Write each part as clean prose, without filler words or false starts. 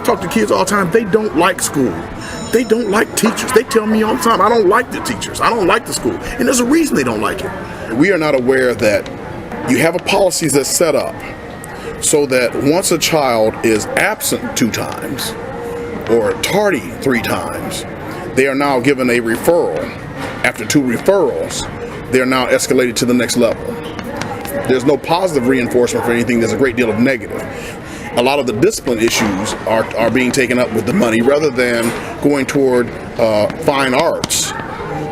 talk to kids all the time. They don't like school. They don't like teachers. They tell me all the time, I don't like the teachers. I don't like the school. And there's a reason they don't like it. We are not aware that you have a policy that's set up so that once a child is absent 2 times or tardy 3 times, they are now given a referral. After 2 referrals, they are now escalated to the next level. There's no positive reinforcement for anything. There's a great deal of negative. A lot of the discipline issues are being taken up with the money rather than going toward fine arts,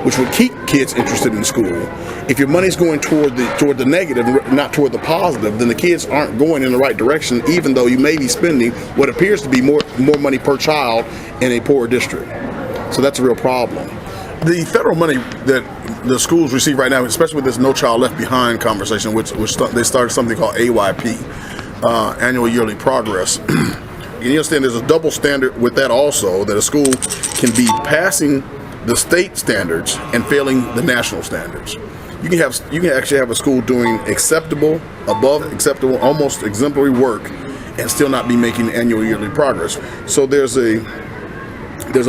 which would keep kids interested in school. If your money's going toward the negative, not toward the positive, then the kids aren't going in the right direction, even though you may be spending what appears to be more money per child in a poor district. So that's a real problem. The federal money that the schools receive right now, especially with this No Child Left Behind conversation, which they started something called AYP, Annual Yearly Progress. You understand there's a double standard with that also, that a school can be passing the state standards and failing the national standards. You can actually have a school doing acceptable, above acceptable, almost exemplary work and still not be making annual yearly progress. So there's a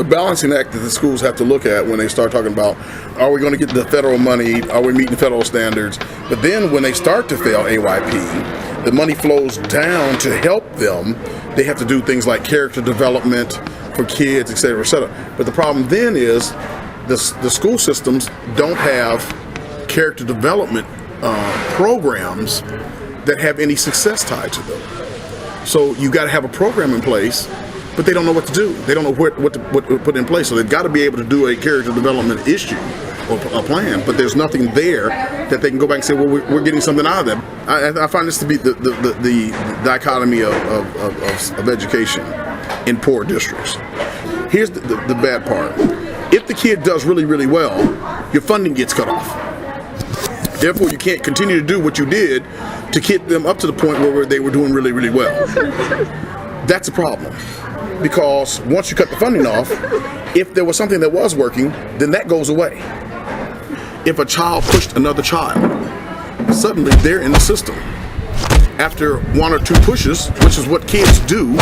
balancing act that the schools have to look at when they start talking about, are we going to get the federal money? Are we meeting federal standards? But then when they start to fail AYP, the money flows down to help them. They have to do things like character development for kids, et cetera, et cetera. But the problem then is the school systems don't have character development programs that have any success tied to them. So you got to have a program in place, but they don't know what to do. They don't know what to put in place. So they've got to be able to do a character development issue or a plan, but there's nothing there that they can go back and say, well, we're getting something out of them. I find this to be the dichotomy of education in poor districts. Here's the bad part. If the kid does really, really well, your funding gets cut off. Therefore, you can't continue to do what you did to get them up to the point where they were doing really, really well. That's a problem. Because once you cut the funding off, if there was something that was working, then that goes away. If a child pushed another child, suddenly they're in the system. After 1 or 2 pushes, which is what kids do,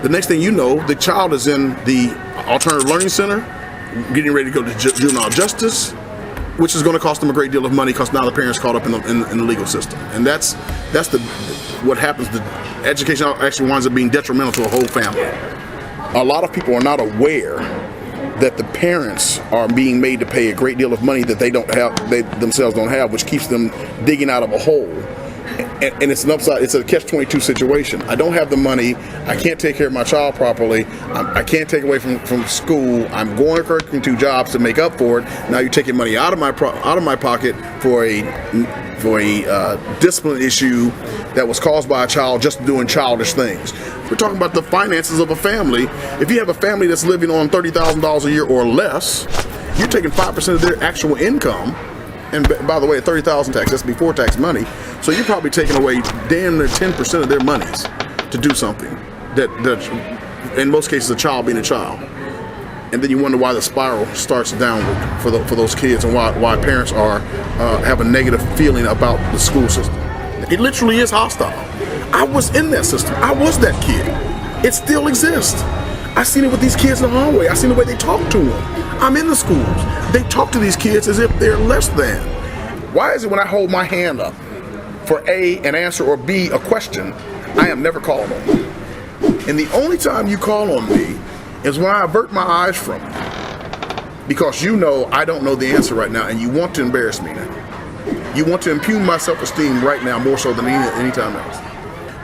the next thing you know, the child is in the alternative learning center, getting ready to go to juvenile justice, which is going to cost them a great deal of money because now the parents caught up in the legal system. And that's what happens. The education actually winds up being detrimental to a whole family. A lot of people are not aware that the parents are being made to pay a great deal of money that they themselves don't have, which keeps them digging out of a hole. And it's a catch-22 situation. I don't have the money. I can't take care of my child properly. I can't take away from school. I'm going to work 2 jobs to make up for it. Now you're taking money out of my pocket for a discipline issue that was caused by a child just doing childish things. We're talking about the finances of a family. If you have a family that's living on $30,000 a year or less, you're taking 5% of their actual income. And by the way, $30,000 tax, that's before tax money. So you're probably taking away damn near 10% of their monies to do something that in most cases, a child being a child. And then you wonder why the spiral starts downward for those kids and why parents have a negative feeling about the school system. It literally is hostile. I was in that system. I was that kid. It still exists. I seen it with these kids in the hallway. I seen the way they talk to them. I'm in the schools. They talk to these kids as if they're less than. Why is it when I hold my hand up for A, an answer, or B, a question, I am never called on? And the only time you call on me is when I avert my eyes from you. Because you know I don't know the answer right now and you want to embarrass me now. You want to impugn my self-esteem right now more so than any time else.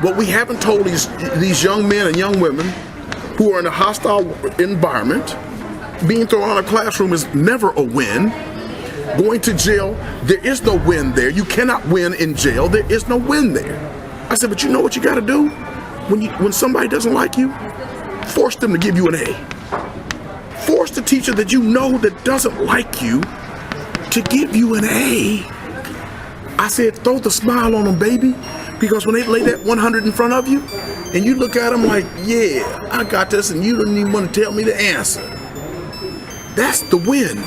What we haven't told these young men and young women who are in a hostile environment, being thrown out of a classroom is never a win. Going to jail, there is no win there. You cannot win in jail. There is no win there. I said, but you know what you got to do? When somebody doesn't like you, force them to give you an A. Force the teacher that you know that doesn't like you to give you an A. I said, throw the smile on them, baby. Because when they lay that 100 in front of you, and you look at them like, yeah, I got this, and you don't even want to tell me the answer. That's the win.